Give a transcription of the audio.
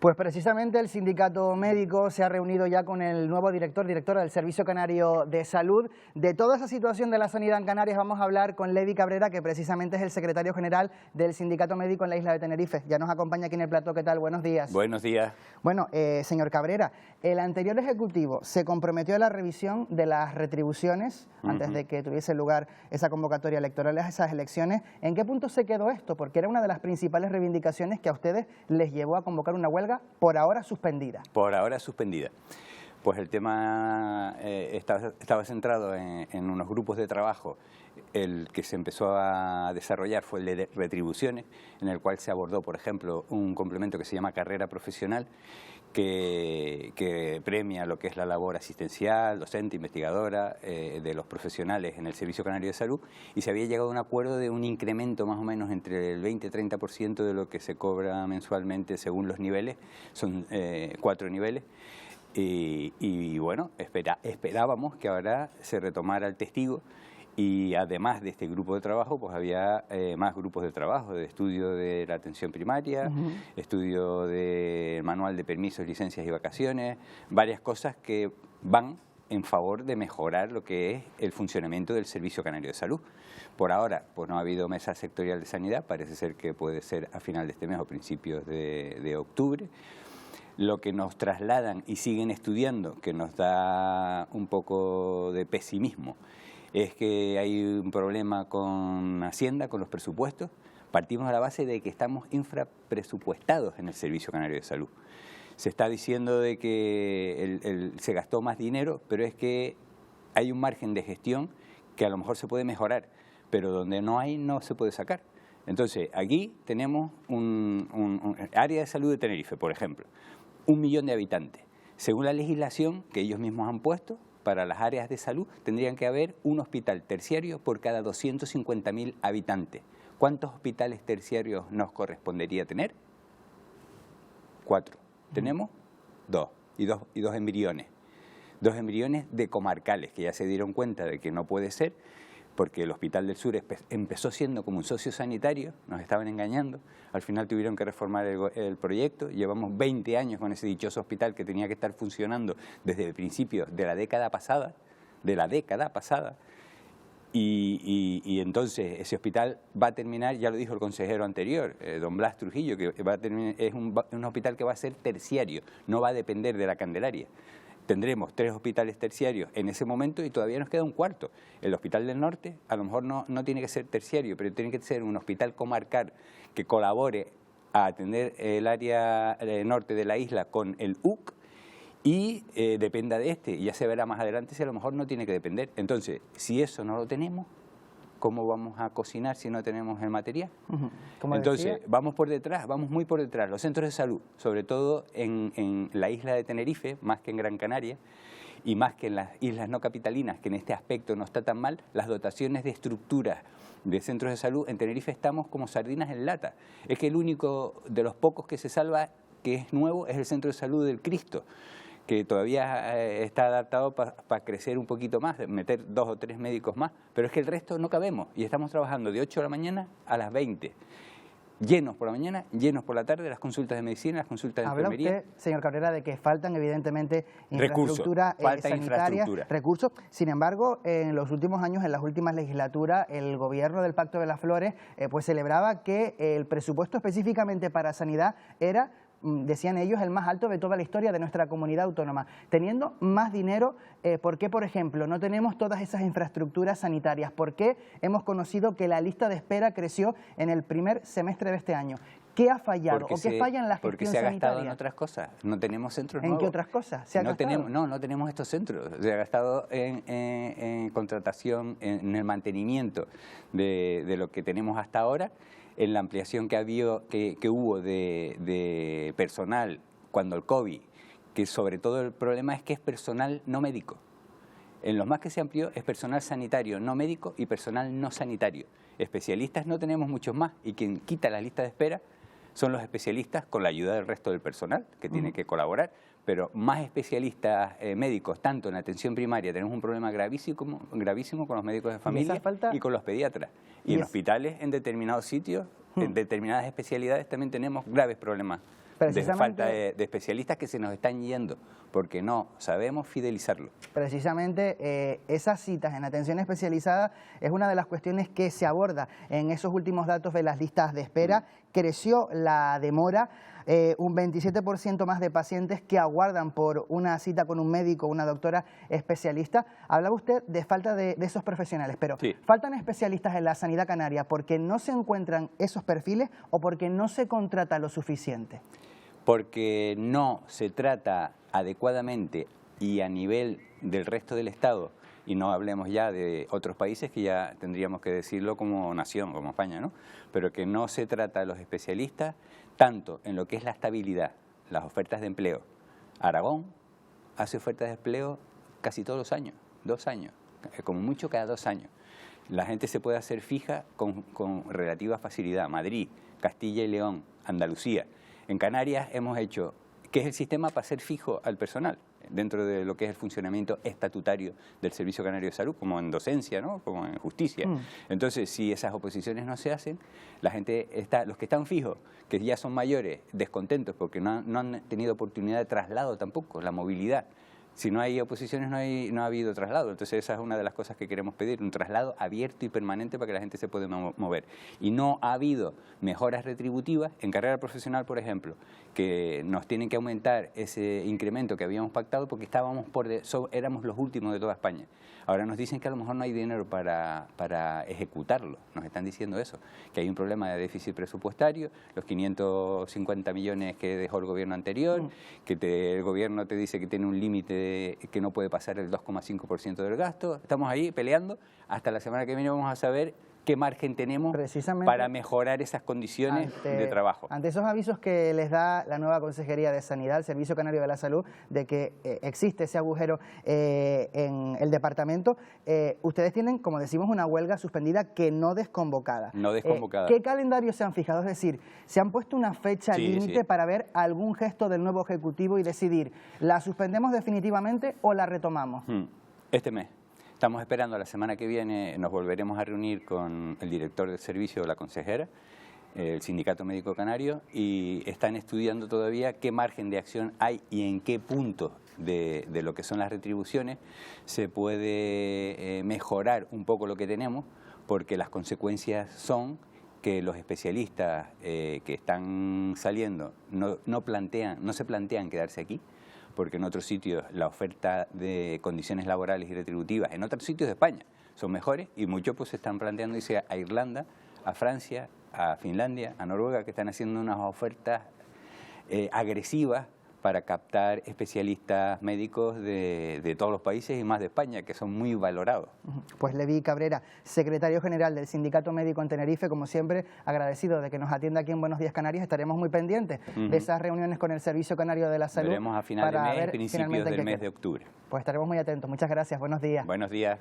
Pues precisamente el sindicato médico se ha reunido ya con el nuevo directora del Servicio Canario de Salud. De toda esa situación de la sanidad en Canarias vamos a hablar con Levi Cabrera, que precisamente es el secretario general del sindicato médico en la isla de Tenerife. Ya nos acompaña aquí en el plató. ¿Qué tal? Buenos días. Buenos días. Bueno, señor Cabrera, el anterior ejecutivo se comprometió a la revisión de las retribuciones antes de que tuviese lugar esa convocatoria electoral, esas elecciones. ¿En qué punto se quedó esto? Porque era una de las principales reivindicaciones que a ustedes les llevó a convocar una huelga por ahora suspendida. Por ahora suspendida. Pues el tema estaba centrado en unos grupos de trabajo. El que se empezó a desarrollar fue el de retribuciones, en el cual se abordó, por ejemplo, un complemento que se llama carrera profesional, que premia lo que es la labor asistencial, docente, investigadora de los profesionales en el Servicio Canario de Salud, y se había llegado a un acuerdo de un incremento más o menos entre el 20 y 30% de lo que se cobra mensualmente según los niveles, son 4 niveles. Y bueno, esperábamos que ahora se retomara el testigo, y además de este grupo de trabajo, pues había más grupos de trabajo, de estudio de la atención primaria, estudio de manual de permisos, licencias y vacaciones, varias cosas que van en favor de mejorar lo que es el funcionamiento del Servicio Canario de Salud. Por ahora, pues no ha habido mesa sectorial de sanidad, parece ser que puede ser a final de este mes o principios de octubre. Lo que nos trasladan y siguen estudiando, que nos da un poco de pesimismo, es que hay un problema con Hacienda, con los presupuestos. Partimos de la base de que estamos infrapresupuestados en el Servicio Canario de Salud. Se está diciendo de que se gastó más dinero, pero es que hay un margen de gestión que a lo mejor se puede mejorar, pero donde no hay, no se puede sacar. Entonces, aquí tenemos un área de salud de Tenerife, por ejemplo, 1 millón de habitantes. Según la legislación que ellos mismos han puesto, para las áreas de salud tendrían que haber un hospital terciario por cada 250.000 habitantes. ¿Cuántos hospitales terciarios nos correspondería tener? 4. Tenemos 2 y dos embriones. 2 embriones de comarcales que ya se dieron cuenta de que no puede ser, porque el Hospital del Sur empezó siendo como un socio sanitario, nos estaban engañando, al final tuvieron que reformar el proyecto, llevamos 20 años con ese dichoso hospital que tenía que estar funcionando desde el principio de la década pasada, y entonces ese hospital va a terminar, ya lo dijo el consejero anterior, don Blas Trujillo, que va a terminar, es un hospital que va a ser terciario, no va a depender de la Candelaria. Tendremos 3 hospitales terciarios en ese momento y todavía nos queda un cuarto. El Hospital del Norte a lo mejor no tiene que ser terciario, pero tiene que ser un hospital comarcal que colabore a atender el área norte de la isla con el UC y dependa de este. Y ya se verá más adelante si a lo mejor no tiene que depender. Entonces, si eso no lo tenemos, ¿cómo vamos a cocinar si no tenemos el material? Entonces, vamos por detrás, vamos muy por detrás. Los centros de salud, sobre todo en la isla de Tenerife, más que en Gran Canaria, y más que en las islas no capitalinas, que en este aspecto no está tan mal, las dotaciones de estructuras de centros de salud, en Tenerife estamos como sardinas en lata. Es que el único de los pocos que se salva, que es nuevo, es el Centro de Salud del Cristo, que todavía está adaptado para crecer un poquito más, meter 2 o 3 médicos más, pero es que el resto no cabemos y estamos trabajando de 8 de la mañana a las 20, llenos por la mañana, llenos por la tarde, las consultas de medicina, las consultas de enfermería. Habla usted, señor Cabrera, de que faltan evidentemente infraestructura sanitaria, recursos. Sin embargo, en los últimos años, en las últimas legislaturas, el gobierno del Pacto de las Flores pues celebraba que el presupuesto específicamente para sanidad era, decían ellos, el más alto de toda la historia de nuestra comunidad autónoma. Teniendo más dinero, ¿por qué, por ejemplo, no tenemos todas esas infraestructuras sanitarias? ¿Por qué hemos conocido que la lista de espera creció en el primer semestre de este año? ¿Qué ha fallado o qué falla en la gestión sanitaria? Porque se ha gastado en otras cosas. No tenemos centros nuevos. ¿En qué otras cosas se ha gastado? No tenemos estos centros. Se ha gastado en contratación, en el mantenimiento de lo que tenemos hasta ahora, en la ampliación que hubo de personal cuando el COVID, que sobre todo el problema es que es personal no médico. En los más que se amplió es personal sanitario no médico y personal no sanitario. Especialistas no tenemos muchos más, y quien quita la lista de espera son los especialistas con la ayuda del resto del personal que tiene que colaborar, pero más especialistas médicos, tanto en atención primaria, tenemos un problema gravísimo con los médicos de familia y con los pediatras. Y en hospitales, en determinados sitios, en determinadas especialidades también tenemos graves problemas de falta de especialistas que se nos están yendo, porque no sabemos fidelizarlo. Precisamente esas citas en atención especializada es una de las cuestiones que se aborda en esos últimos datos de las listas de espera. Creció la demora, un 27% más de pacientes que aguardan por una cita con un médico, una doctora especialista. Hablaba usted de falta de esos profesionales, pero sí, ¿faltan especialistas en la sanidad canaria porque no se encuentran esos perfiles o porque no se contrata lo suficiente? Porque no se trata adecuadamente y a nivel del resto del Estado, y no hablemos ya de otros países que ya tendríamos que decirlo como nación, como España, ¿no? Pero que no se trata a los especialistas tanto en lo que es la estabilidad, las ofertas de empleo. Aragón hace ofertas de empleo casi todos los años, 2 años, como mucho cada 2 años. La gente se puede hacer fija con relativa facilidad. Madrid, Castilla y León, Andalucía. En Canarias hemos hecho, que es el sistema para ser fijo al personal, dentro de lo que es el funcionamiento estatutario del Servicio Canario de Salud, como en docencia, ¿no? Como en justicia. Entonces, si esas oposiciones no se hacen, la gente los que están fijos, que ya son mayores, descontentos porque no han tenido oportunidad de traslado tampoco, la movilidad. Si no hay oposiciones, no ha habido traslado. Entonces esa es una de las cosas que queremos pedir, un traslado abierto y permanente para que la gente se pueda mover. Y no ha habido mejoras retributivas en carrera profesional, por ejemplo, que nos tienen que aumentar ese incremento que habíamos pactado porque éramos los últimos de toda España. Ahora nos dicen que a lo mejor no hay dinero para ejecutarlo, nos están diciendo eso, que hay un problema de déficit presupuestario, los 550 millones que dejó el gobierno anterior, que el gobierno te dice que tiene un límite que no puede pasar el 2,5% del gasto. Estamos ahí peleando, hasta la semana que viene vamos a saber qué margen tenemos para mejorar esas condiciones de trabajo. Ante esos avisos que les da la nueva Consejería de Sanidad, el Servicio Canario de la Salud, de que existe ese agujero en el departamento, ustedes tienen, como decimos, una huelga suspendida que no desconvocada. No desconvocada. ¿Qué calendario se han fijado? Es decir, ¿se han puesto una fecha límite para ver algún gesto del nuevo Ejecutivo y decidir, ¿la suspendemos definitivamente o la retomamos? Este mes. Estamos esperando, la semana que viene nos volveremos a reunir con el director del servicio, la consejera, el Sindicato Médico Canario, y están estudiando todavía qué margen de acción hay y en qué punto de lo que son las retribuciones se puede mejorar un poco lo que tenemos, porque las consecuencias son que los especialistas que están saliendo no se plantean quedarse aquí, porque en otros sitios la oferta de condiciones laborales y retributivas en otros sitios de España son mejores y muchos pues se están planteando irse a Irlanda, a Francia, a Finlandia, a Noruega, que están haciendo unas ofertas agresivas para captar especialistas médicos de todos los países y más de España, que son muy valorados. Pues Levi Cabrera, secretario general del Sindicato Médico en Tenerife, como siempre, agradecido de que nos atienda aquí en Buenos Días Canarias. Estaremos muy pendientes de esas reuniones con el Servicio Canario de la Salud. Veremos a final de mes, principios del mes de octubre. Pues estaremos muy atentos. Muchas gracias. Buenos días. Buenos días.